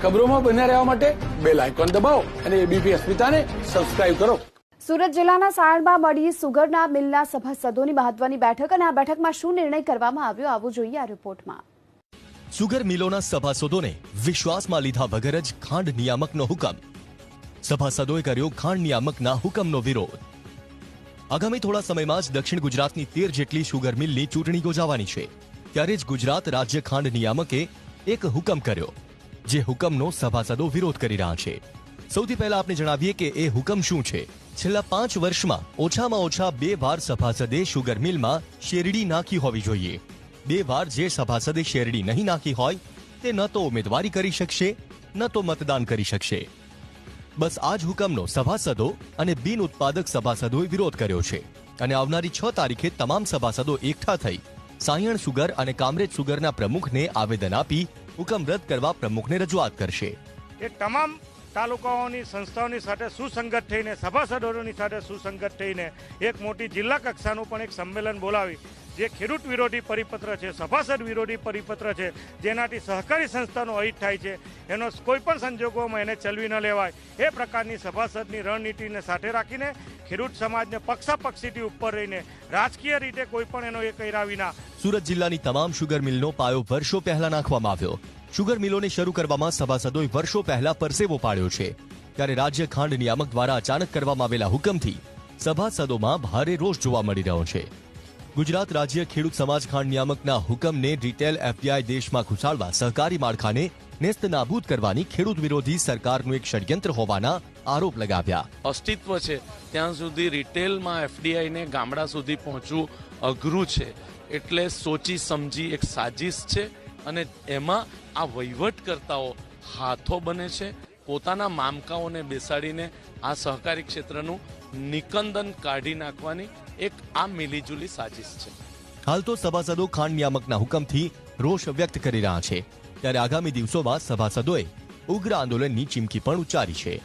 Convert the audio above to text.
ખબરોમાં બન્યા રહેવા માટે બેલ આઇકોન દબાવો અને એબીપી અસ્મિતાને સબસ્ક્રાઇબ કરો। સુરત જિલ્લાના સાણમાં મળી સુગરના મિલના સભાસદોની મહત્વની બેઠક અને આ બેઠકમાં શું નિર્ણય કરવામાં આવ્યો આવું જોઈએ આ રિપોર્ટમાં। સુગર મિલોના સભાસદોને વિશ્વાસમાં લીધા વગર જ ખાંડ નિયામકનો હુકમ। સભાસદોએ કર્યો ખાંડ નિયામકના હુકમનો વિરોધ। આગામી થોડા સમયમાં જ દક્ષિણ ગુજરાતની 13 જેટલી સુગર મિલની ચૂંટણી યોજાવાની છે, ત્યારે જ ગુજરાત રાજ્ય ખાંડ નિયામકે એક હુકમ કર્યો, જે હુકમનો સભાસદો વિરોધ કરી રહ્યા છે। સૌથી પહેલા આપણે જણાવીએ કે એ હુકમ શું છે। છેલ્લા 5 વર્ષમાં ઓછામાં ઓછા 2 વાર સભાસદે સુગર મિલમાં શેરડી નાખી હોવી જોઈએ। 2 વાર જે સભાસદે શેરડી નહીં નાખી હોય તે ન તો ઉમેદવારી કરી શકશે ન તો મતદાન કરી શકશે। બસ આ જ હુકમનો સભાસદો અને બિન ઉત્પાદક સભાસદોએ વિરોધ કર્યો છે અને આવનારી 6 તારીખે તમામ સભાસદો એકઠા થઈ સાયણ સુગર અને કામરેજ સુગરના પ્રમુખને આવેદન આપી હુકમ રદ કરવા પ્રમુખને રજૂઆત કરશે। એ તમામ તાલુકાઓની સંસ્થાઓની સાથે સુસંગત થઈને સભાસદોની સાથે સુસંગત થઈને એક મોટી જિલ્લા કક્ષાનું પણ એક સંમેલન બોલાવી જે ખેડૂત વિરોધી પરિપત્ર છે, સભાસદ વિરોધી પરિપત્ર છે, જેનાથી સહકારી સંસ્થાનો અહિત થાય છે, એનો કોઈ પણ સંજોગોમાં એને ચલવી ન લેવાય એ પ્રકારની સભાસદની રણનીતિને સાથે રાખીને ખેડૂત સમાજને પક્ષાપક્ષીથી ઉપર રહીને રાજકીય રીતે કોઈ પણ એનો એ કર્યા વિના સુરત જિલ્લાની તમામ સુગર મિલનો પાયો વર્ષો પહેલા નાખવામાં આવ્યો। સુગર મિલોને શરૂ કરવામાં સભાસદોએ વર્ષો પહેલા પરસેવો પાડ્યો છે, ત્યારે રાજ્ય ખાંડ નિયામક દ્વારા અચાનક કરવામાં આવેલા હુકમથી સભાસદોમાં ભારે રોષ જોવા મળી રહ્યો છે। ગુજરાત રાજ્ય ખેડૂત સમાજ ખાંડ નિયામકના હુકમને રિટેલ એફડીઆઈ દેશમાં ઘુસાડવા સહકારી માળખાને નેસ્ત નાબૂદ કરવાની ખેડૂત વિરોધી સરકારનું એક ષડયંત્ર હોવાના આરોપ લગાવ્યા। અસ્તિત્વ છે ત્યાં સુધી રિટેલમાં એફડીઆઈને ગામડા સુધી પહોંચવું અઘરું છે, એટલે સોચી સમજી એક સાજિશ છે અને એમાં આ વહીવટકર્તાઓ હાથો બને છે। પોતાના મામકાઓને બેસાડીને આ સહકારી ક્ષેત્રનું નિકંદન કાઢી નાખવાની એક આ મિલીજુલી સાજિશ છે। હાલ તો સભાસદો ખાંડ નિયામકના હુકમથી રોષ વ્યક્ત કરી રહ્યા છે, ત્યારે આગામી દિવસોમાં સભાસદોએ ઉગ્ર આંદોલનની ચીમકી પણ ઉચ્ચારી છે।